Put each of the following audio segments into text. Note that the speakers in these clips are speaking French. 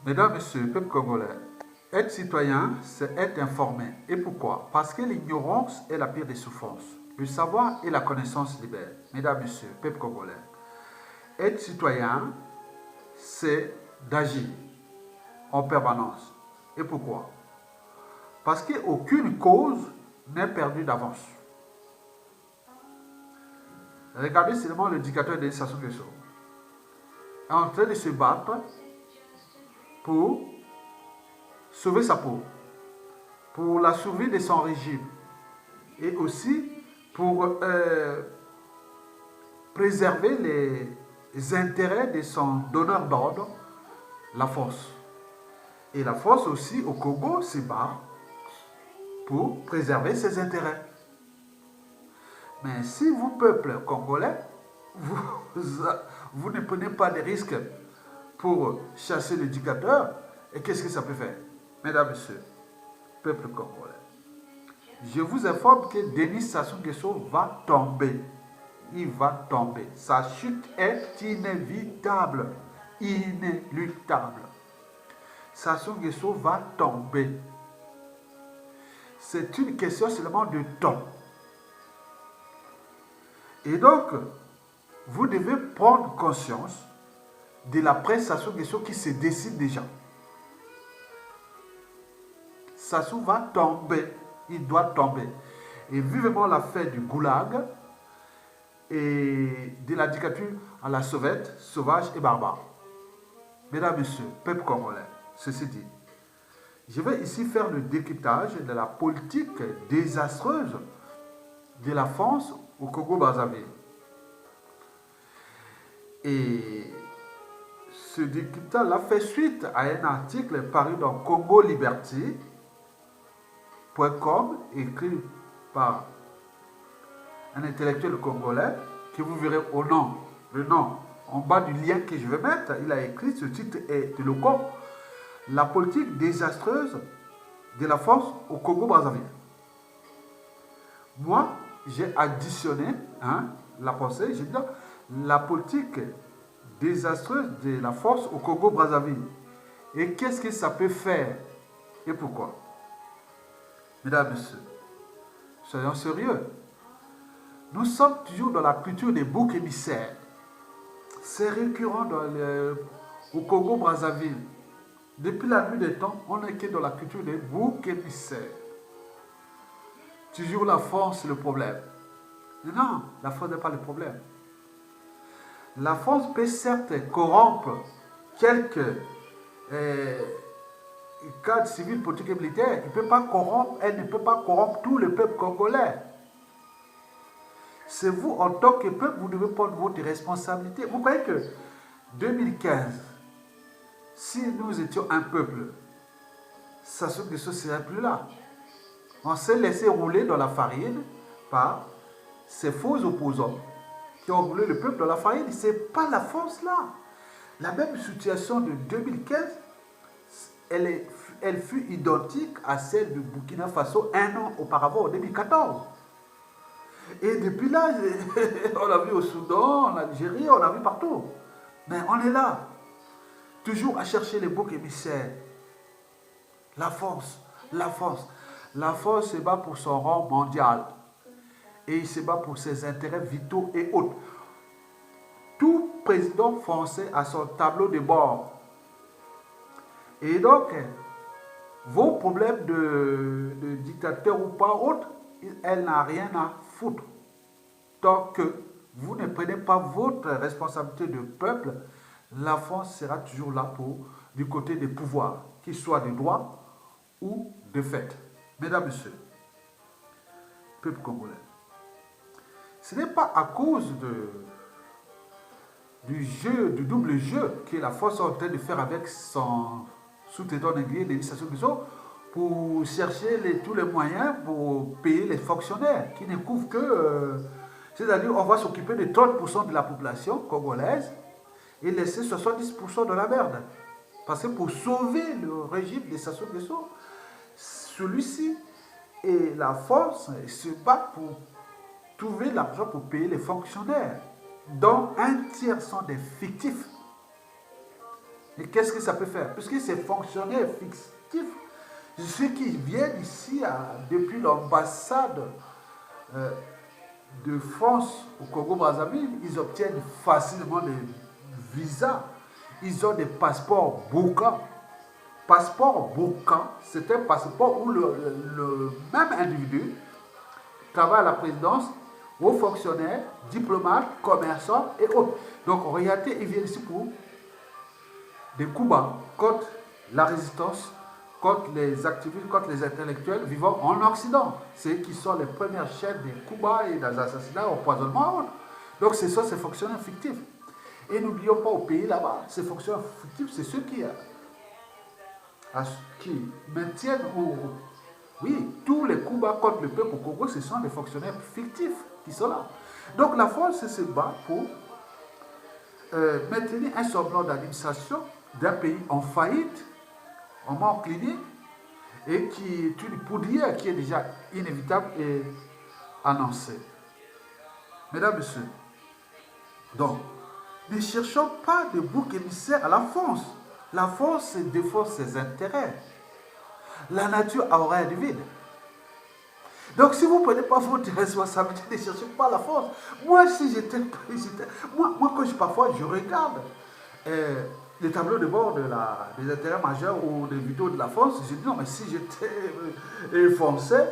Mesdames, Messieurs, peuple congolais, être citoyen, c'est être informé. Et pourquoi? Parce que l'ignorance est la pire des souffrances. Le savoir et la connaissance libèrent. Mesdames, Messieurs, peuple congolais, être citoyen, c'est d'agir en permanence. Et pourquoi? Parce qu'aucune cause n'est perdue d'avance. Regardez seulement le dictateur de Sassou Nguesso est en train de se battre pour sauver sa peau, pour la survie de son régime et aussi pour préserver les intérêts de son donneur d'ordre, la force. Et la force aussi au Congo se bat pour préserver ses intérêts. Mais si vous, peuple congolais, vous ne prenez pas de risques pour chasser le dictateur, et qu'est-ce que ça peut faire? Mesdames, Messieurs, peuple congolais, je vous informe que Denis Sassou Nguesso va tomber. Il va tomber. Sa chute est inévitable. Inéluctable. Sassou Nguesso va tomber. C'est une question seulement de temps. Et donc, vous devez prendre conscience de l'après Sassou Nguesso qui se décide déjà. Sassou va tomber. Il doit tomber. Et vivement la fête du goulag et de la dictature à la sauvette, sauvage et barbare. Mesdames, Messieurs, peuple congolais, ceci dit, je vais ici faire le décryptage de la politique désastreuse de la France au Congo-Brazzaville. Et ce décryptage-là fait suite à un article paru dans CongoLiberty.com, écrit par un intellectuel congolais, que vous verrez le nom en bas du lien que je vais mettre. Il a écrit, ce titre est éloquent, la politique désastreuse de la France au Congo-Brazzaville. Moi, j'ai additionné la pensée, j'ai dit la politique désastreuse de la force au Congo-Brazzaville. Et qu'est-ce que ça peut faire et pourquoi? Mesdames, Messieurs, soyons sérieux. Nous sommes toujours dans la culture des boucs émissaires. C'est récurrent au Congo-Brazzaville. Depuis la nuit des temps, on est que dans la culture des boucs émissaires. Toujours la France, c'est le problème. Mais non, la France n'est pas le problème. La France peut certes corrompre quelques cadres civils, politiques et militaires. Elle ne peut pas corrompre tout le peuple congolais. C'est vous, en tant que peuple, vous devez prendre votre responsabilité. Vous croyez que 2015, si nous étions un peuple, Sassou Nguesso ne serait plus là. On s'est laissé rouler dans la farine par ces faux opposants qui ont roulé le peuple dans la farine. Ce n'est pas la France là. La même situation de 2015, elle fut identique à celle de Burkina Faso un an auparavant, en 2014. Et depuis là, on l'a vu au Soudan, en Algérie, on l'a vu partout. Mais on est là, toujours à chercher les boucs émissaires. La France se bat pour son rang mondial. Et il se bat pour ses intérêts vitaux et autres. Tout président français a son tableau de bord. Et donc, vos problèmes de dictateur ou pas autre, elle n'a rien à foutre. Tant que vous ne prenez pas votre responsabilité de peuple, la France sera toujours là du côté des pouvoirs, qu'ils soient de droit ou de fait. Mesdames, Messieurs, peuple congolais, ce n'est pas à cause du double jeu que la France est en train de faire avec son sous-traitant négrier, Denis Sassou Nguesso, pour chercher tous les moyens pour payer les fonctionnaires qui ne couvrent que... c'est-à-dire on va s'occuper de 30% de la population congolaise et laisser 70% de la merde. Parce que pour sauver le régime de Sassou Nguesso, celui-ci et la force se battent pour trouver l'argent pour payer les fonctionnaires, dont un tiers sont des fictifs. Et qu'est-ce que ça peut faire? Puisque ces fonctionnaires fictifs, ceux qui viennent ici depuis l'ambassade euh, de France au Congo-Brazzaville, ils obtiennent facilement des visas. Ils ont des passeports Boucan. Passeport Boucan, c'est un passeport où le même individu travaille à la présidence, aux fonctionnaires, diplomates, commerçants et autres. Donc en réalité, ils viennent ici pour des coups bas contre la résistance, contre les activistes, contre les intellectuels vivant en Occident. C'est qui sont les premières chaînes des coups bas et des assassinats, empoisonnements et autres. Donc ce sont ces fonctionnaires fictifs. Et n'oublions pas au pays là-bas, ces fonctionnaires fictifs, c'est ceux qui maintiennent, oui, tous les coups bas contre le peuple au Congo, ce sont des fonctionnaires fictifs qui sont là. Donc la France se bat pour maintenir un semblant d'administration d'un pays en faillite, en mort clinique, et qui est une poudrière qui est déjà inévitable et annoncée. Mesdames, Messieurs, donc, ne cherchons pas de bouc émissaire à la France. La France défend ses intérêts. La nature a horreur du vide. Donc si vous ne prenez pas votre responsabilité, ne cherchez pas la France. Moi, si j'étais moi parfois je regarde les tableaux de bord des intérêts majeurs ou des vidéos de la France, je dis non, mais si j'étais français,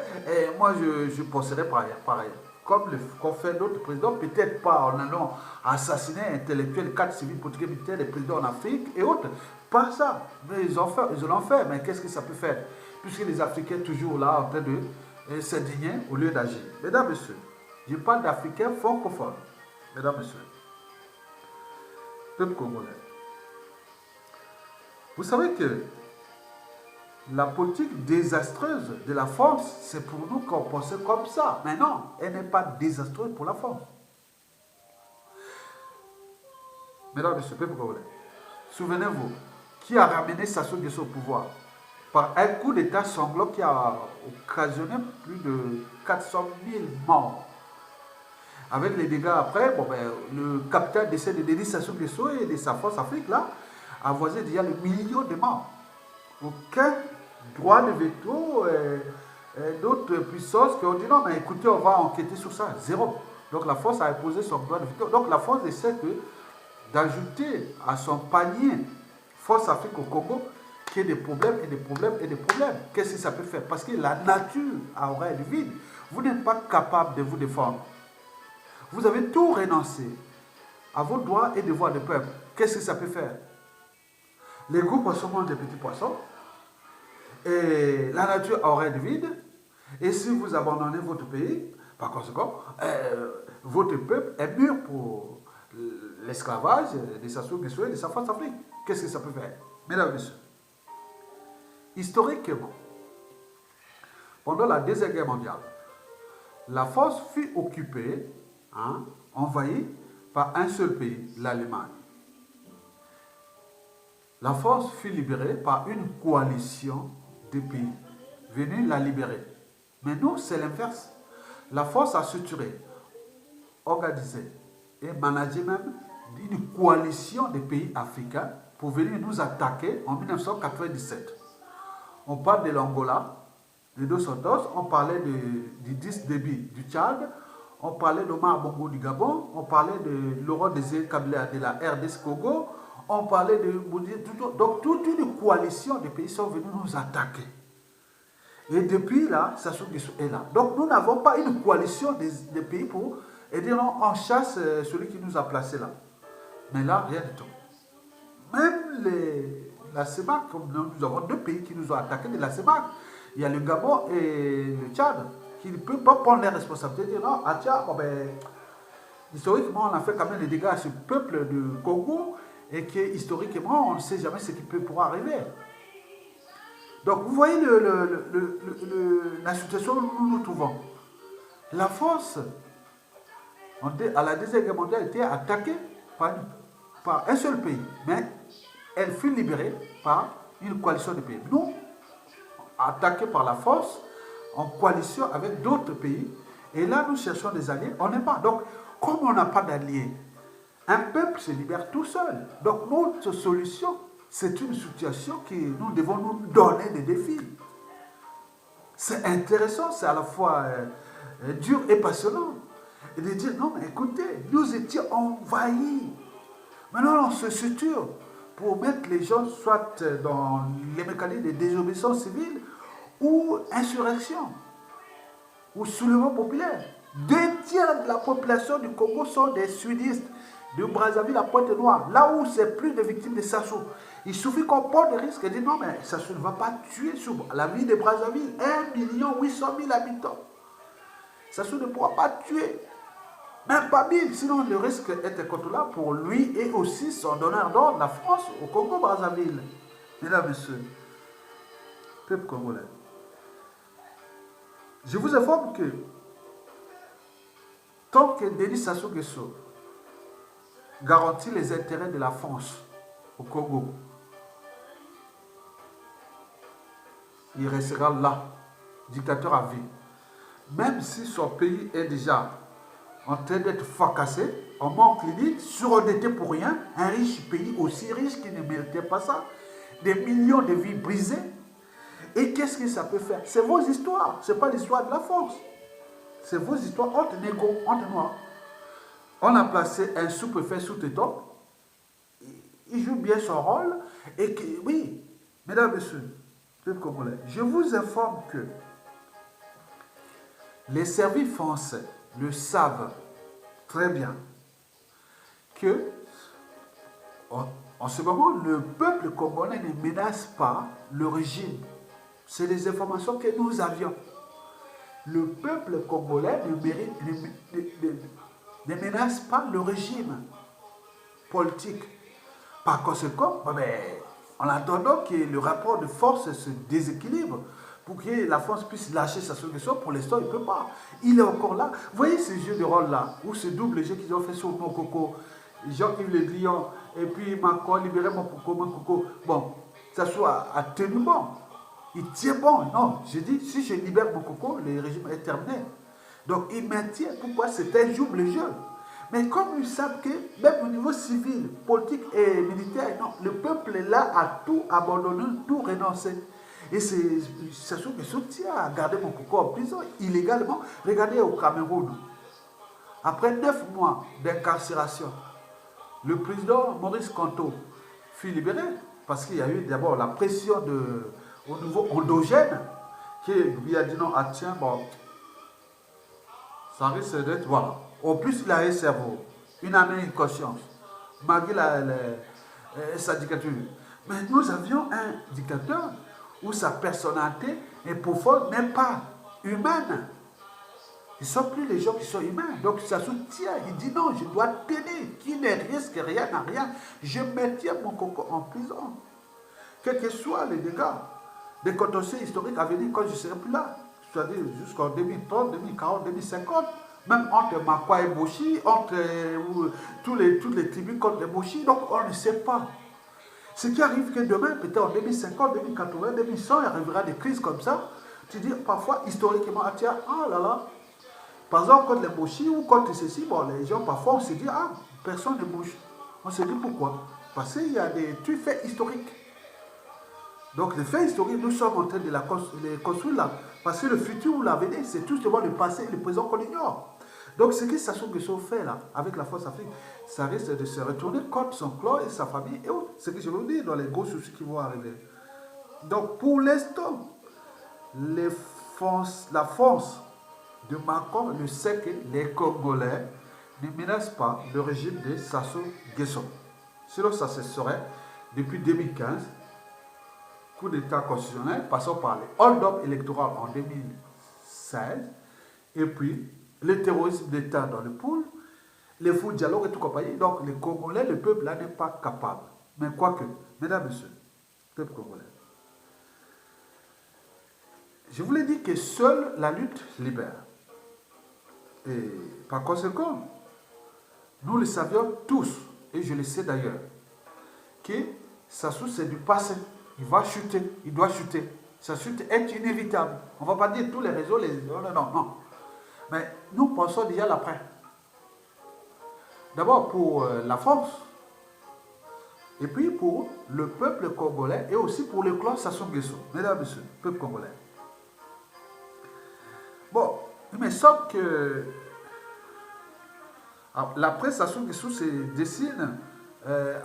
moi je procéderais pareil. Comme qu'ont fait d'autres présidents, peut-être pas en allant assassiner intellectuels, cadres civils, politiques, militaires, les présidents en Afrique et autres. Pas ça. Mais ils l'ont fait. Mais qu'est-ce que ça peut faire? Puisque les Africains toujours là en train de s'indigner au lieu d'agir. Mesdames, Messieurs, je parle d'Africains francophones. Mesdames, Messieurs, peuple congolais. Vous savez que la politique désastreuse de la France, c'est pour nous qu'on pensait comme ça. Mais non, elle n'est pas désastreuse pour la France. Mesdames, Messieurs, peuple congolais, souvenez-vous, qui a ramené Sassou Nguesso au pouvoir par un coup d'État sanglant qui a occasionné plus de 400 000 morts. Avec les dégâts après, le capitaine d'essai de Denis Sassou Nguesso et de sa force Afrique, là, a voisé déjà le million de morts. Aucun droit de veto, d'autres puissances qui ont dit non, mais écoutez, on va enquêter sur ça. Zéro. Donc la France a imposé son droit de veto. Donc la France essaie d'ajouter à son panier Force Afrique au Congo qu'il y ait des problèmes et des problèmes et des problèmes. Qu'est-ce que ça peut faire? Parce que la nature a horreur du vide. Vous n'êtes pas capable de vous défendre. Vous avez tout renoncé à vos droits et devoirs de peuple. Qu'est-ce que ça peut faire? Les gros poissons mangent des petits poissons. Et la nature a horreur du vide. Et si vous abandonnez votre pays, par conséquent, votre peuple est mûr pour l'esclavage de Sassou Nguesso et de sa force Afrique. Qu'est-ce que ça peut faire? Mesdames et messieurs, historiquement, pendant la Deuxième Guerre mondiale, la France fut occupée, envahie par un seul pays, l'Allemagne. La France fut libérée par une coalition de pays venus la libérer. Mais nous, c'est l'inverse. La France a structuré, organisé et managé même une coalition de pays africains pour venir nous attaquer en 1997. On parle de l'Angola, de Dos Santos, on parlait du 10 Déby du Tchad, on parlait d'Omar Bongo du Gabon, on parlait de Laurent Désiré Kabila de la RDC Congo, on parlait de... Donc toute une coalition de pays sont venus nous attaquer. Et depuis là, Sassou Nguesso est là. Donc nous n'avons pas une coalition des pays pour dire non, on chasse celui qui nous a placés là. Mais là, rien du tout. Même la CEMAC, nous avons deux pays qui nous ont attaqués de la CEMAC. Il y a le Gabon et le Tchad qui ne peuvent pas prendre les responsabilités et dire non, ah tiens, historiquement, on a fait quand même des dégâts à ce peuple du Congo et que historiquement, on ne sait jamais ce qui pourra arriver. Donc, vous voyez la situation où nous nous trouvons. La France, à la Deuxième Guerre mondiale, a été attaquée par un seul pays, mais elle fut libérée par une coalition de pays. Nous, attaqués par la France, en coalition avec d'autres pays, et là, nous cherchons des alliés, on n'est pas. Donc, comme on n'a pas d'alliés, un peuple se libère tout seul. Donc, notre solution, c'est une situation que nous devons nous donner des défis. C'est intéressant, c'est à la fois dur et passionnant. Et de dire, non, mais écoutez, nous étions envahis. Maintenant, on se structure pour mettre les gens soit dans les mécanismes de désobéissance civile ou insurrection ou soulèvement populaire. 2 tiers de la population du Congo sont des sudistes, de Brazzaville à Pointe-Noire, là où c'est plus de victimes de Sassou. Il suffit qu'on prenne des risques et dire non, mais Sassou ne va pas tuer sur la ville de Brazzaville, 1 800 000 habitants. Sassou ne pourra pas tuer, même pas 1000, sinon le risque est incontrôlable pour lui et aussi son donneur d'ordre, la France, au Congo-Brazzaville. Mesdames et messieurs, peuple congolais, je vous informe que tant que Denis Sassou Nguesso garantit les intérêts de la France au Congo, il restera là, dictateur à vie. Même si son pays est déjà en train d'être fracassé, en manque limite, surendetté pour rien, un riche pays aussi riche qui ne méritait pas ça, des millions de vies brisées. Et qu'est-ce que ça peut faire? C'est vos histoires, ce n'est pas l'histoire de la France. C'est vos histoires entre négros, entre noirs. On a placé un sous-préfet sous-téton, il joue bien son rôle, et que, oui, mesdames et messieurs, peuple congolais, je vous informe que les services français le savent très bien que en ce moment, le peuple congolais ne menace pas le régime. C'est les informations que nous avions. Le peuple congolais ne menace pas le régime politique. Par conséquent, en attendant que le rapport de force se déséquilibre, pour que la France puisse lâcher sa solution, pour l'instant, il ne peut pas. Il est encore là. Vous voyez ce jeu de rôle-là, ou ce double jeu qu'ils ont fait sur mon coco, Jean-Yves Le Drian, et puis Macron, libérer mon coco. Bon, ça soit à tenu bon. Il tient bon. Non, je dis, si je libère mon coco, le régime est terminé. Donc, il maintient. Pourquoi? C'est un double jeu. Mais comme ils savent que, même au niveau civil, politique et militaire, non, le peuple est là à tout abandonner, tout renoncer. Et c'est Sassou Nguesso tient à garder mon coco en prison illégalement. Regardez au Cameroun. Après 9 mois d'incarcération, le président Maurice Kamto fut libéré parce qu'il y a eu d'abord la pression au niveau endogène qui lui a dit non, ah tiens, bon, ça risque d'être, voilà. En plus, il a un cerveau, une année, une conscience, malgré sa dictature. Mais nous avions un dictateur où sa personnalité est profonde, mais pas humaine. Ils ne sont plus les gens qui sont humains. Donc ça soutient, il dit non, je dois tenir, qui ne risque rien à rien. Je maintiens mon coco en prison. Quels que soient les dégâts, des contentieux historiques à venir quand je ne serai plus là. C'est-à-dire jusqu'en 2030, 2040, 2050. Même entre Makwa et Boshi, entre toutes les tribus contre les Boshi, donc on ne sait pas. Ce qui arrive que demain, peut-être en 2050, 2080, 2100, il arrivera des crises comme ça. Tu dis parfois, historiquement, ah tiens, ah là là. Par exemple, contre les Boshi ou contre ceci, bon, les gens, parfois, on se dit, ah, personne ne bouge. On se dit pourquoi? Parce qu'il y a des faits historiques. Donc, les faits historiques, nous sommes en train de les construire là. Parce que le futur ou l'avenir, c'est tout simplement le passé et le présent qu'on ignore. Donc, ce que Sassou Nguesso fait là, avec la force Afrique, ça risque de se retourner contre son clan et sa famille et autres. C'est ce que je veux dire dans les gros soucis qui vont arriver. Donc, pour l'instant, la France de Macron ne sait que les Congolais ne menacent pas le régime de Sassou Nguesso. Sinon, ça se serait depuis 2015. Coup d'État constitutionnel, passant par les hold-up électoraux en 2016, et puis le terrorisme d'État dans le pool, les fous dialogues et tout compagnie. Donc les Congolais, le peuple là n'est pas capable. Mais quoique, mesdames, messieurs, peuple congolais, je vous l'ai dit que seule la lutte libère. Et par conséquent, nous le savions tous, et je le sais d'ailleurs, que Sassou c'est du passé. Il va chuter, il doit chuter. Sa chute est inévitable. On ne va pas dire tous les réseaux, non. Mais nous pensons déjà l'après. D'abord pour la France et puis pour le peuple congolais et aussi pour le clan Sassou Nguesso. Mesdames et messieurs, peuple congolais. Bon, il me semble que l'après Sassou Nguesso se dessine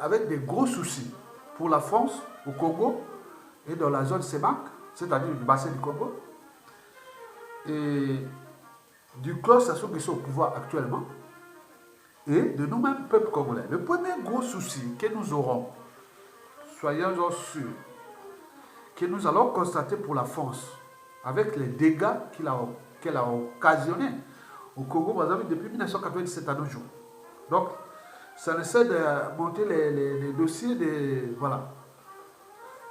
avec des gros soucis pour la France, au Congo et dans la zone CEMAC, c'est-à-dire du bassin du Congo, et du clan Sassou Nguesso au pouvoir actuellement, et de nous-mêmes, peuple congolais. Le premier gros souci que nous aurons, soyons-en sûrs, que nous allons constater pour la France, avec les dégâts qu'elle a occasionnés au Congo, par exemple, depuis 1997 à nos jours. Donc, ça essaie de monter les dossiers de... Voilà.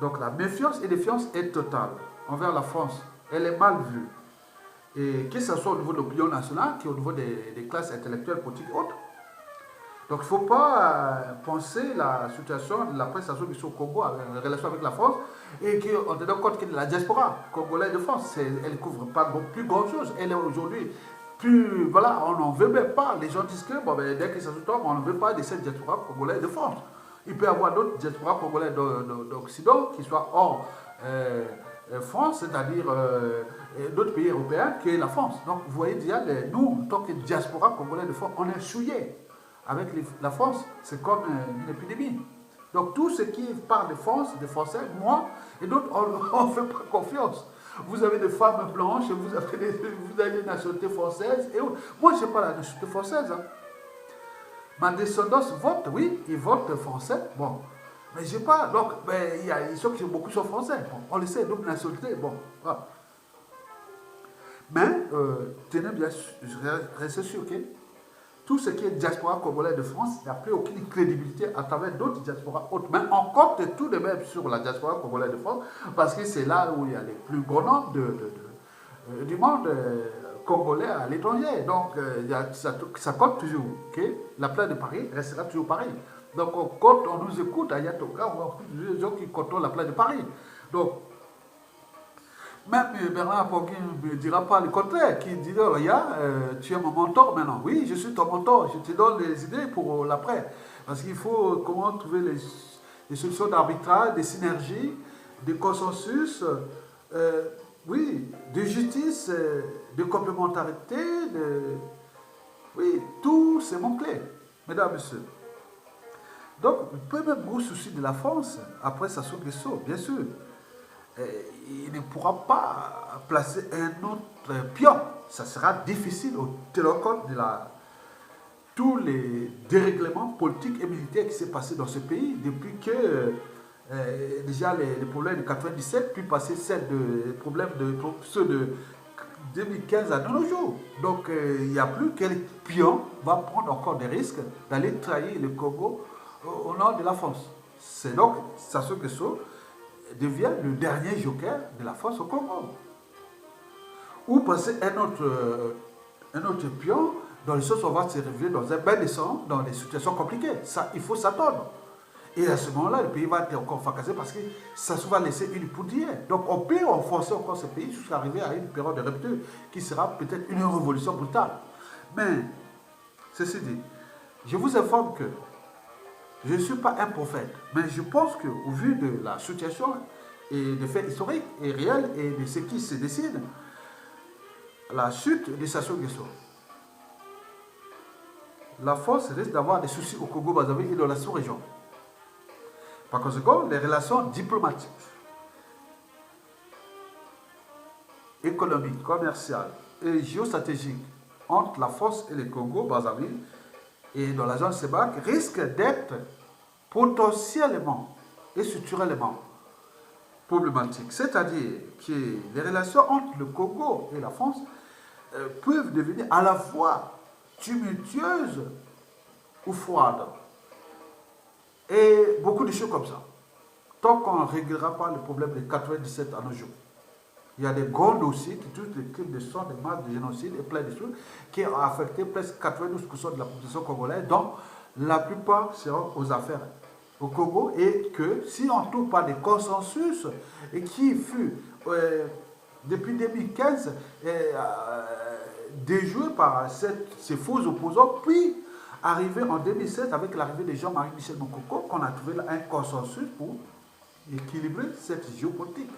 Donc, la méfiance et défiance est totale envers la France. Elle est mal vue. Et que ce soit au niveau de l'opinion nationale, qu'au niveau des classes intellectuelles, politiques et autres. Donc, il ne faut pas penser la situation de la presse au Congo en relation avec la France et qu'on tenait compte que la diaspora congolaise de France, elle ne couvre pas plus grand-chose. Elle est aujourd'hui plus... Voilà, on n'en veut même pas. Les gens disent que, bon, ben, dès qu'ils s'ajoutent, on ne veut pas de cette diaspora congolaise de France. Il peut y avoir d'autres diasporas congolais d'Occident qui soient hors France, c'est-à-dire d'autres pays européens que la France. Donc, vous voyez déjà, nous, en tant que diaspora congolais de France, on est souillés. Avec la France, c'est comme une épidémie. Donc tout ce qui parle de France, des Français, moi et d'autres, on ne fait pas confiance. Vous avez des femmes blanches, vous avez des nationalités françaises. Et moi, je n'ai pas la nationalité française. Hein. Ma descendance vote, oui, ils votent français. Bon, mais je n'ai pas. Donc, ben, ils sont beaucoup sont français. Bon, on le sait, double nationalité. Bon, voilà. Mais, tenez bien, restez sûr que tout ce qui est diaspora congolais de France n'a plus aucune crédibilité à travers d'autres diasporas autres. Mais on compte tout de même sur la diaspora congolaise de France parce que c'est là où il y a les plus grands nombres du monde congolais à l'étranger. Donc ça compte toujours. Okay? La place de Paris restera toujours Paris. Donc on compte, on nous écoute à Yatoga, on a plus de gens qui contrôlent la place de Paris. Donc, même Bernard Poggi ne me dira pas le contraire, qui dira, regarde, tu es mon mentor maintenant. Oui, je suis ton mentor, je te donne les idées pour l'après. Parce qu'il faut comment trouver les solutions d'arbitrage, des synergies, des consensus, oui, de justice, de complémentarité, oui, tout c'est mon clé, mesdames et messieurs. Donc, le premier gros souci de la France, après Sassou Nguesso, bien sûr, il ne pourra pas placer un autre pion. Ça sera difficile au tenant compte de tous les dérèglements politiques et militaires qui s'est passé dans ce pays depuis que déjà les problèmes de 97, puis passer les problèmes ceux de 2015 à nos jours. Donc il n'y a plus quel pion va prendre encore des risques d'aller trahir le Congo au nord de la France. C'est donc Sassou Nguesso devient le dernier joker de la France au Congo. Ou passer un autre pion dans le sens où on va se révéler dans un bain de sang, dans des situations compliquées. Ça, il faut s'attendre. Et à ce moment-là, le pays va être encore fracassé parce que ça va laisser une poudrière. Donc on peut renforcer encore ce pays jusqu'à arriver à une période de rupture qui sera peut-être une révolution brutale. Mais, ceci dit, je vous informe que je ne suis pas un prophète, mais je pense qu'au vu de la situation et des faits historiques et réels et de ce qui se décide, la chute de Sassou Nguesso, la France risque d'avoir des soucis au Congo-Brazzaville et dans la sous-région. Par conséquent, les relations diplomatiques, économiques, commerciales et géostratégiques entre la France et le Congo-Brazzaville et dans la zone CEMAC risquent d'être potentiellement et structurellement problématiques. C'est-à-dire que les relations entre le Congo et la France peuvent devenir à la fois tumultueuses ou froides. Et beaucoup de choses comme ça. Tant qu'on ne réglera pas le problème de 97 à nos jours. Il y a des grands dossiers qui touchent les crimes de sang, des masses de génocide et plein de choses qui ont affecté presque 92% de la population congolaise, dont la plupart seront aux affaires au Congo, et que si on ne trouve pas des consensus et qui fut depuis 2015 déjoué par ces faux opposants, puis Arrivé en 2016, avec l'arrivée de Jean-Marie Michel Mokoko, qu'on a trouvé un consensus pour équilibrer cette géopolitique.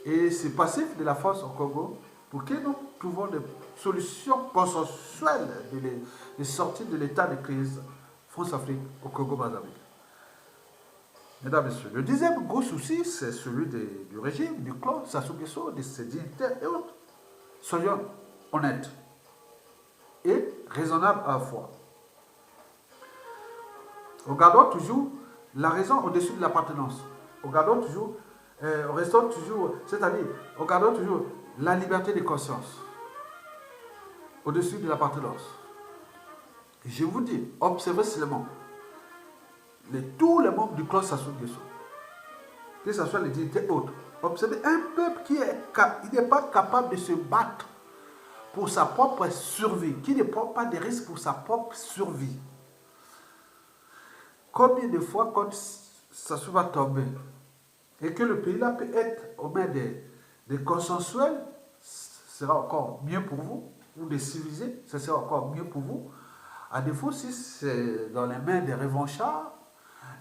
Et c'est passif de la force au Congo pour que nous trouvons des solutions consensuelles de sortie de l'état de crise France-Afrique au Congo-Brazzaville. Mesdames et messieurs, le deuxième gros souci, c'est celui du régime, du clan Sassou Nguesso, de ses dignitaires et autres. Soyons honnêtes et raisonnables à la fois. Regardons toujours la raison au-dessus de l'appartenance. Regardons toujours, restons toujours, c'est-à-dire, regardons toujours la liberté de conscience au-dessus de l'appartenance. Je vous dis, observez seulement tous les membres du clan Sassou Nguesso, que ce soit les dignitaires autres. Observez un peuple qui n'est pas capable de se battre pour sa propre survie, qui ne prend pas de risques pour sa propre survie. Combien de fois, quand Sassou va tomber, et que le pays-là peut être aux mains des consensuels, ce sera encore mieux pour vous, ou des civilisés, ce sera encore mieux pour vous. À défaut, si c'est dans les mains des revanchards,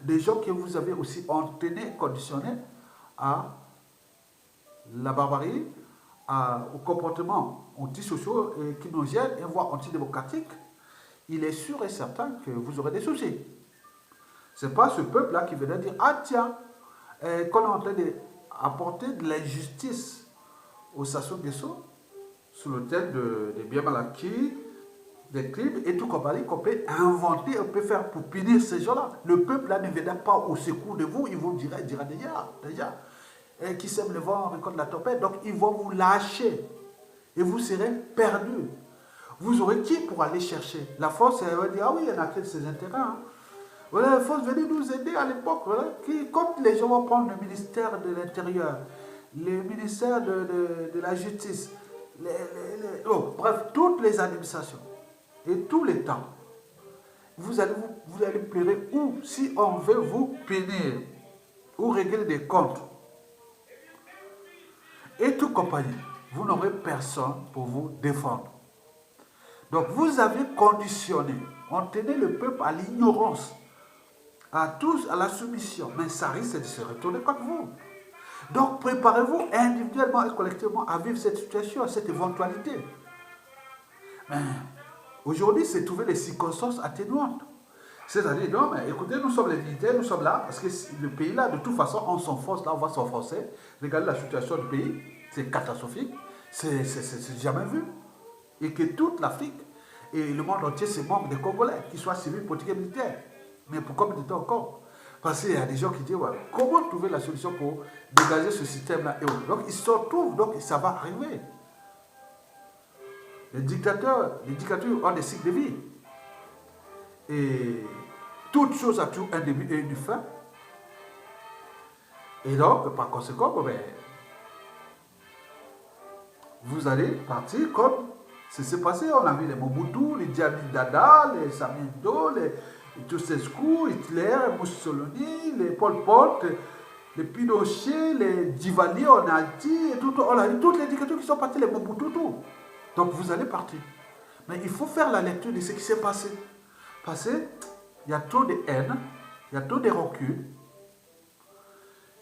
des gens que vous avez aussi entraînés, conditionnés à la barbarie, au comportement antisociaux et criminogènes et voire antidémocratiques, il est sûr et certain que vous aurez des soucis. Ce n'est pas ce peuple-là qui venait dire, ah tiens, qu'on est en train d'apporter de l'injustice au Sassou Nguesso sous le thème des biens mal acquis, des crimes et tout compagnie qu'on peut inventer, on peut faire pour punir ces gens-là. Le peuple là ne viendra pas au secours de vous, ils vous dira déjà, et qui sème le vent récolte la tempête, donc ils vont vous lâcher et vous serez perdus. Vous aurez qui pour aller chercher? La force, elle va dire, ah oui, il y en a qui ont ses intérêts. Hein. Voilà, la force venait nous aider à l'époque. Voilà, quand les gens vont prendre le ministère de l'Intérieur, le ministère de la Justice, bref, toutes les administrations, et tout le temps, vous allez pleurer où si on veut vous punir ou régler des comptes. Et tout compagnie, vous n'aurez personne pour vous défendre. Donc vous avez conditionné, on tenait le peuple à l'ignorance, à tous à la soumission, mais ça risque de se retourner contre vous. Donc préparez-vous individuellement et collectivement à vivre cette situation, cette éventualité. Mais aujourd'hui, c'est trouver les circonstances atténuantes. C'est-à-dire, non, mais écoutez, nous sommes les militaires, nous sommes là, parce que le pays là, de toute façon, on s'enfonce là, on va s'enfoncer. Regardez la situation du pays, c'est catastrophique, c'est jamais vu. Et que toute l'Afrique et le monde entier se membre des Congolais, qu'ils soient civils, politiques et militaires. Mais pour combien de temps encore? Parce qu'il y a des gens qui disent, ouais, comment trouver la solution pour dégager ce système-là et autres. Donc ils se retrouvent, donc ça va arriver. Les dictatures ont des cycles de vie. Et toute chose a toujours un début et une fin. Et donc, par conséquent, vous allez partir comme c'est s'est passé. On a vu les Mobutu, les Djamil Dada, les Samindo, les Ceausescu, Hitler, Mussolini, les Pol Pot, les Pinochet, les Duvalier en Haïti, et tout, on a vu toutes les dictatures qui sont parties, les Mobutu, tout. Donc vous allez partir. Mais il faut faire la lecture de ce qui s'est passé. Parce qu'il y a trop de haine, il y a trop de rancune,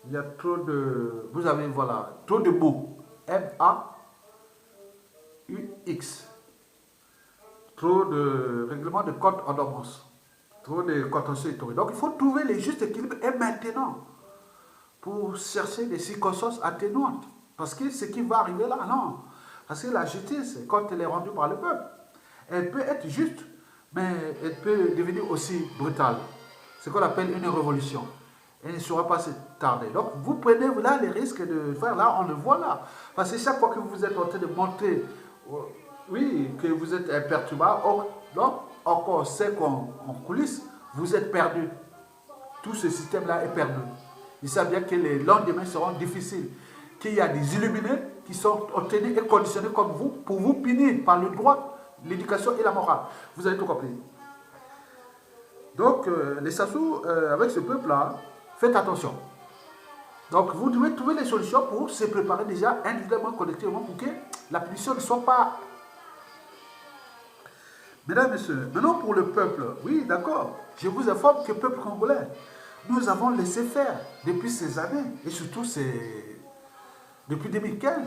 il y a trop de... Vous avez, voilà, trop de mots. M-A-U-X. Trop de règlements de compte en dormance. Trop de contentieux historiques. Donc il faut trouver les justes équilibres et maintenant pour chercher des circonstances atténuantes. Parce que ce qui va arriver là, non. Parce que la justice, quand elle est rendue par le peuple, elle peut être juste, mais elle peut devenir aussi brutale. Ce qu'on appelle une révolution. Elle ne sera pas tarder. Donc vous prenez là les risques de faire là, on le voit là. Parce que chaque fois que vous êtes en train de montrer, oui, que vous êtes imperturbable, donc encore sait qu'en coulisses, vous êtes perdu. Tout ce système-là est perdu. Ils savent bien que les lendemains seront difficiles. Qu'il y a des illuminés qui sont entraînés et conditionnés comme vous pour vous punir par le droit, l'éducation et la morale. Vous avez tout compris. Donc, les Sassou, avec ce peuple-là, faites attention. Donc, vous devez trouver les solutions pour se préparer déjà individuellement, collectivement, pour que la punition ne soit pas Mesdames, Messieurs, maintenant pour le peuple, oui, d'accord, je vous informe que le peuple congolais, nous avons laissé faire depuis ces années, et surtout depuis 2015.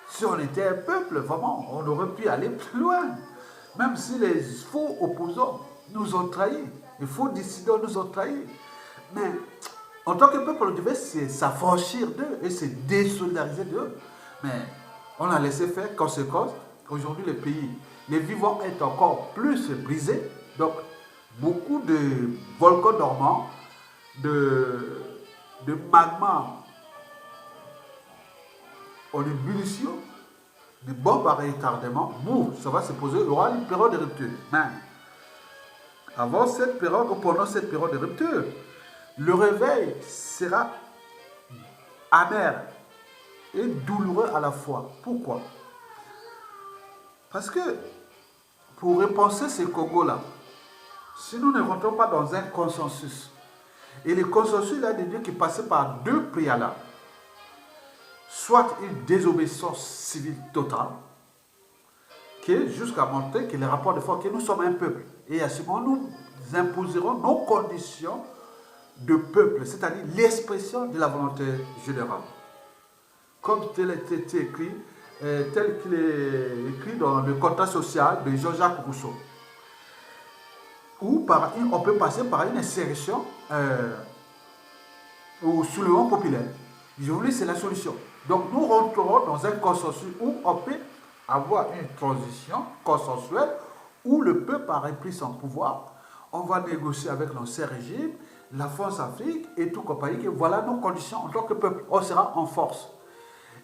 Si on était un peuple, vraiment, on aurait pu aller plus loin. Même si les faux opposants nous ont trahis, les faux dissidents nous ont trahis. Mais en tant que peuple, on devait s'affranchir d'eux et se désolidariser d'eux. Mais on a laissé faire, conséquence, aujourd'hui le pays, les vivants est encore plus brisés. Donc, beaucoup de volcans dormants, de magma en ébullition, des bombes à retardement, ça va se poser, il y aura une période de rupture. Mais avant cette période, ou pendant cette période de rupture, le réveil sera amer et douloureux à la fois. Pourquoi? Parce que pour repenser ce Congo-là, si nous ne rentrons pas dans un consensus, et le consensus là de Dieu qui passait par deux préalables, soit une désobéissance civile totale, qui jusqu'à montrer que les rapports de force, que nous sommes un peuple, et à ce moment nous imposerons nos conditions de peuple, c'est-à-dire l'expression de la volonté générale. Comme tel est écrit, tel qu'il est écrit dans le contrat social de Jean-Jacques Rousseau. Ou on peut passer par une insertion au soulèvement populaire. Je vous dis, c'est la solution. Donc nous rentrerons dans un consensus où on peut avoir une transition consensuelle où le peuple a repris son pouvoir. On va négocier avec l'ancien régime, la France-Afrique et tout compagnie, que voilà nos conditions en tant que peuple. On sera en force.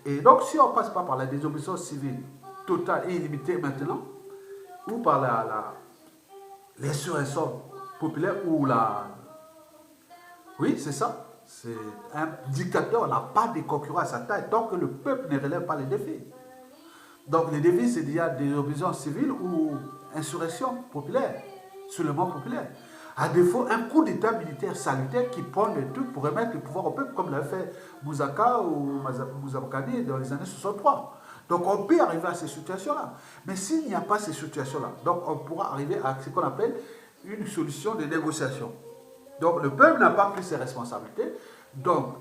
Et donc si on ne passe pas par la désobéissance civile totale et illimitée maintenant, ou par l'insurrection populaire, ou la... Oui, c'est ça. C'est un dictateur n'a pas de concurrent à sa taille tant que le peuple ne relève pas les défis. Donc les défis, c'est déjà désobéissance civile ou insurrection populaire, soulèvement populaire. À défaut, un coup d'état militaire salutaire qui prend le truc pour remettre le pouvoir au peuple, comme l'avait fait Mouzaka ou Mouzabakani dans les années 63. Donc on peut arriver à ces situations-là. Mais s'il n'y a pas ces situations-là, donc on pourra arriver à ce qu'on appelle une solution de négociation. Donc le peuple n'a pas pris ses responsabilités. Donc,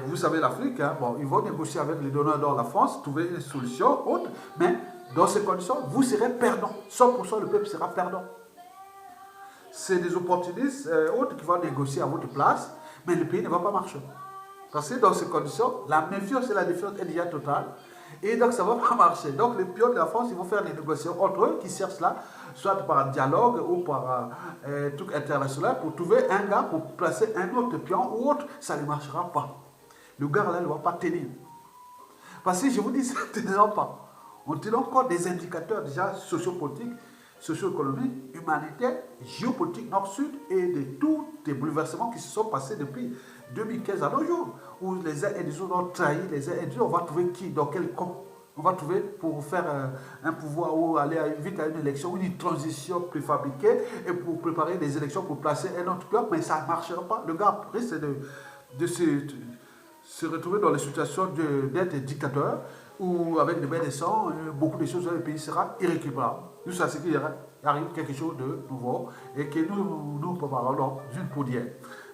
vous savez l'Afrique, hein, bon, ils vont négocier avec les donneurs d'or, la France, trouver une solution autre, mais dans ces conditions, vous serez perdant. 100% le peuple sera perdant. C'est des opportunistes autres qui vont négocier à votre place, mais le pays ne va pas marcher. Parce que dans ces conditions, la méfiance et la défiance est déjà totale. Et donc ça ne va pas marcher. Donc les pions de la France, ils vont faire des négociations entre eux qui cherchent là, soit par dialogue ou par truc international, pour trouver un gars pour placer un autre pion ou autre, ça ne marchera pas. Le gars là ne va pas tenir. Parce que je vous dis, ça ne tenira pas. On tient encore des indicateurs déjà sociopolitiques, socio-économiques, humanitaires, géopolitiques nord-sud et de tous les bouleversements qui se sont passés depuis 2015 à nos jours, où les uns et les autres ont trahi, les uns et les autres, on va trouver qui, dans quel camp on va trouver pour faire un pouvoir ou aller vite à une élection, une transition préfabriquée et pour préparer des élections pour placer un autre bloc, mais ça ne marchera pas. Le gars risque de se retrouver dans les situations d'être dictateur ou avec des bains de sang, beaucoup de choses dans le pays sera irrécupérable. Jusqu'à ce qu'il arrive quelque chose de nouveau et que nous préparons dans une poudrière.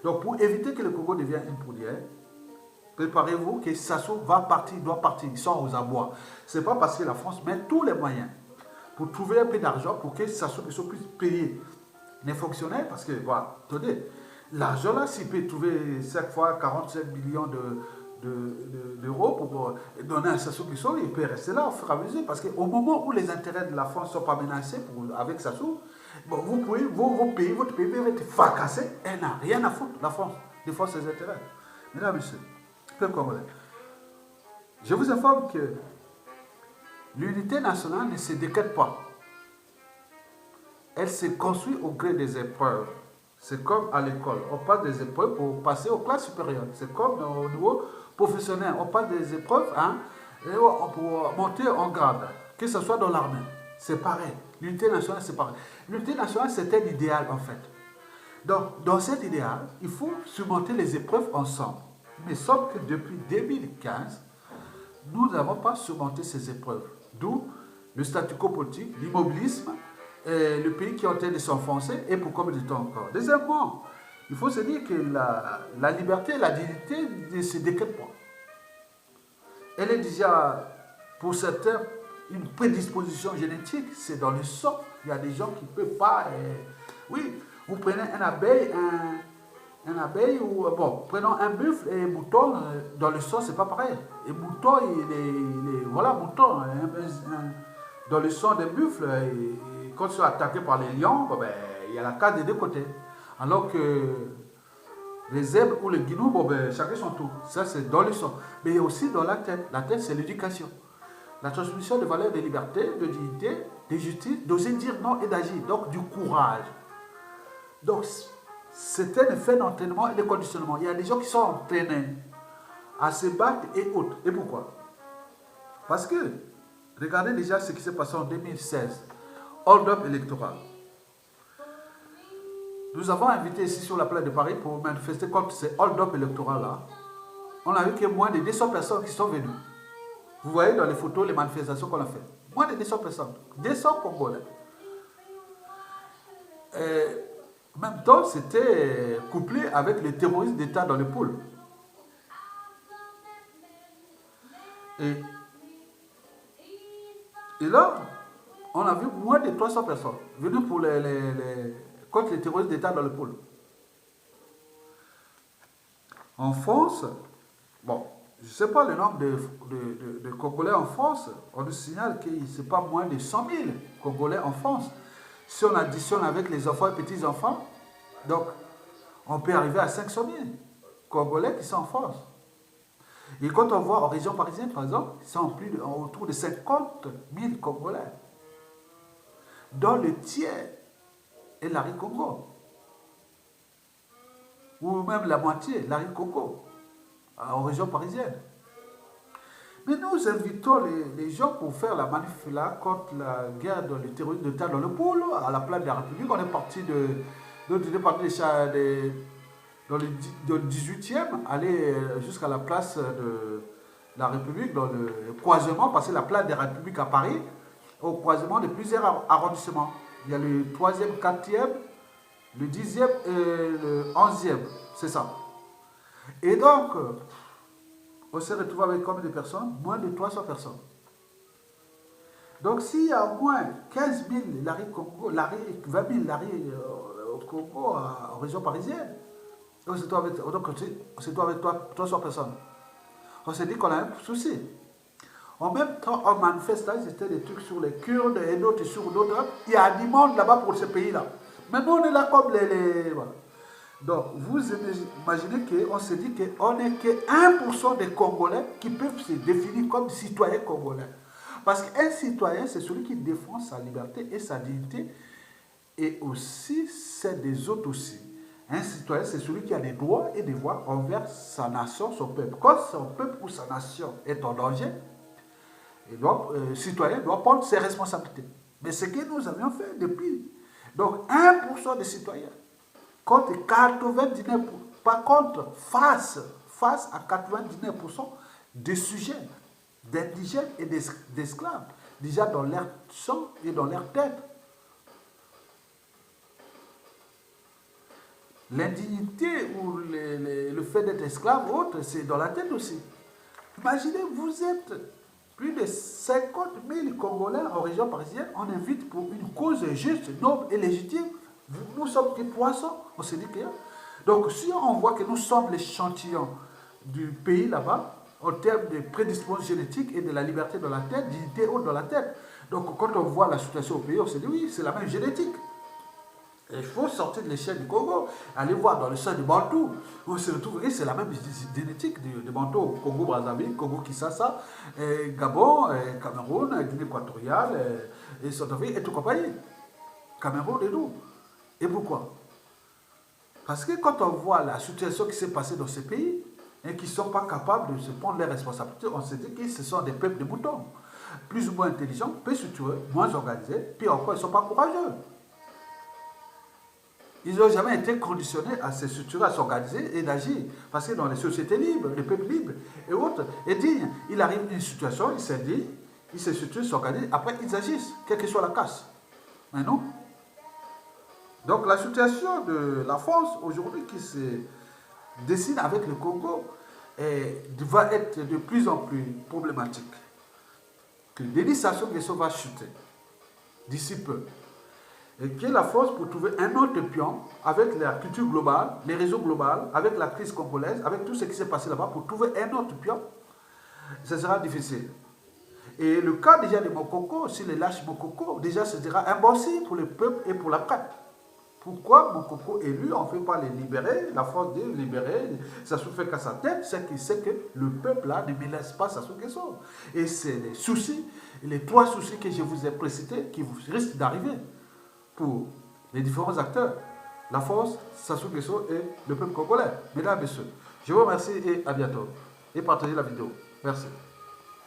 Donc pour éviter que le Congo devienne une poudrière, préparez-vous que Sassou va partir, doit partir, ils sont aux abois. Ce n'est pas parce que la France met tous les moyens pour trouver un peu d'argent pour que Sassou puisse payer les fonctionnaires, parce que, voilà, attendez, l'argent là, s'il peut trouver 5 fois 45 millions d'euros pour donner à Sassou Nguesso, il peut rester là au fur et à mesure, parce qu'au moment où les intérêts de la France ne sont pas menacés avec Sassou, bon, vous pouvez, votre pays va être fracassé, elle n'a rien à foutre, la France, défend ses intérêts. Mesdames et messieurs, peuple congolais, je vous informe que l'unité nationale ne se décrète pas. Elle se construit au gré des épreuves. C'est comme à l'école, on passe des épreuves pour passer aux classes supérieures. C'est comme au niveau professionnel, on passe des épreuves pour monter en grade, que ce soit dans l'armée. C'est pareil. L'unité nationale, c'est pareil. L'unité nationale, c'est un idéal en fait. Donc, dans cet idéal, il faut surmonter les épreuves ensemble. Mais sauf que depuis 2015, nous n'avons pas surmonté ces épreuves. D'où le statu quo politique, l'immobilisme le pays qui est en train de s'enfoncer et pour combien de temps encore. Deuxièmement, il faut se dire que la liberté et la dignité ne se décrètent pas. Elle est déjà, pour certains, une prédisposition génétique, c'est dans le sang. Il y a des gens qui ne peuvent pas... oui, vous prenez un abeille ou... Bon, prenons un buffle et un mouton, dans le sang, c'est pas pareil. Et mouton, voilà, mouton, dans le sang des buffles, quand ils sont attaqués par les lions, bon, ben, il y a la case des deux côtés. Alors que les zèbres ou les guinous, bon, ben, chacun son tour. Ça, c'est dans le sang. Mais aussi dans la tête. La tête, c'est l'éducation. La transmission de valeurs de liberté, de dignité, de justice, d'oser dire non et d'agir. Donc, du courage. Donc, c'est un effet d'entraînement et de conditionnement. Il y a des gens qui sont entraînés à se battre et autres. Et pourquoi? Parce que, regardez déjà ce qui s'est passé en 2016. Hold-up électoral. Nous avons invité ici sur la place de Paris pour manifester contre ces hold-up électoral-là. On a eu que moins de 200 personnes qui sont venues. Vous voyez dans les photos les manifestations qu'on a faites. Moins de 200 personnes. 200 Congolais. En même temps, c'était couplé avec les terroristes d'État dans le pôle. Et là, on a vu moins de 300 personnes venues pour contre les terroristes d'État dans le pôle. En France, bon, je ne sais pas le nombre de Congolais en France, on nous signale que ce n'est pas moins de 100 000 Congolais en France. Si on additionne avec les enfants et petits-enfants, donc on peut arriver à 500 000 Congolais qui sont en France. Et quand on voit en région parisienne, par exemple, ils sont autour de 50 000 Congolais, dont le tiers est l'Ari Congo, ou même la moitié, l'Ari Congo, en région parisienne. Mais nous invitons les gens pour faire la manif là contre la guerre dans le terrorisme d'État dans le pôle, à la place de la République. On est parti dans le 18e, aller jusqu'à la place de la République, dans le croisement, passer la place de la République à Paris, au croisement de plusieurs arrondissements. Il y a le 3e, 4e, le 10e et le 11e, c'est ça. Et donc, on s'est retrouvé avec combien de personnes? Moins de 300 personnes. Donc, s'il y a au moins 15 000 Congo, 20 000 Larry au Congo, en région parisienne, on se trouve avec 300 personnes. On s'est dit qu'on a un souci. En même temps, on manifeste là, c'était des trucs sur les Kurdes et d'autres sur d'autres. Il y a du monde là-bas pour ce pays-là. Mais nous, on est là comme voilà. Donc, vous imaginez qu'on s'est dit qu'on n'est que 1% des Congolais qui peuvent se définir comme citoyens congolais. Parce qu'un citoyen, c'est celui qui défend sa liberté et sa dignité, et aussi celle des autres aussi. Un citoyen, c'est celui qui a des droits et des devoirs envers sa nation, son peuple. Quand son peuple ou sa nation est en danger, le citoyen doit prendre ses responsabilités. Mais ce que nous avions fait depuis. Donc, 1% des citoyens contre 99%, par contre, face à 99% des sujets, d'indigènes et d'esclaves, déjà dans leur sang et dans leur tête. L'indignité ou le fait d'être esclave ou autre, c'est dans la tête aussi. Imaginez, vous êtes plus de 50 000 Congolais en région parisienne, on invite pour une cause juste, noble et légitime. Nous sommes des poissons, on s'est dit que... Donc, si on voit que nous sommes l'échantillon du pays là-bas, en termes de prédisposition génétique et de la liberté dans la tête, dignité haute dans la tête. Donc, quand on voit la situation au pays, on se dit oui, c'est la même génétique. Et il faut sortir de l'échelle du Congo, aller voir dans le sol du Bantou. On se retrouve, et c'est la même génétique du Bantou, Congo-Brazzaville, Congo-Kinshasa, Gabon, Cameroun, Guinée équatoriale, et Centrafrique, et tout compagnie. Cameroun et nous. Et pourquoi? Parce que quand on voit la situation qui s'est passée dans ces pays, et qui ne sont pas capables de se prendre les responsabilités, on se dit que ce sont des peuples de moutons, plus ou moins intelligents, peu structurés, moins organisés, puis encore, ils ne sont pas courageux. Ils n'ont jamais été conditionnés à se structurer, à s'organiser et d'agir. Parce que dans les sociétés libres, les peuples libres et autres, et dignes, il arrive une situation, ils s'indignent, ils se structurent, s'organisent, après ils agissent, quelle que soit la casse. Mais non. Donc la situation de la France aujourd'hui qui se dessine avec le Congo va être de plus en plus problématique. Que Denis Sassou Nguesso va chuter d'ici peu. Et que la force pour trouver un autre pion avec la culture globale, les réseaux globaux, avec la crise congolaise, avec tout ce qui s'est passé là-bas, pour trouver un autre pion, ce sera difficile. Et le cas déjà de Mokoko, si les lâches Mokoko, déjà ce sera un bon signe pour le peuple et pour la prête. Pourquoi Mokoko élu, on ne fait pas les libérer, la force de libérer, ça se fait qu'à sa tête, c'est qu'il sait que le peuple là ne me laisse pas Sassou Nguesso. Et c'est les soucis, les trois soucis que je vous ai précités qui risquent d'arriver pour les différents acteurs, la force, Sassou Nguesso et le peuple congolais. Mesdames et messieurs, je vous remercie et à bientôt. Et partagez la vidéo. Merci.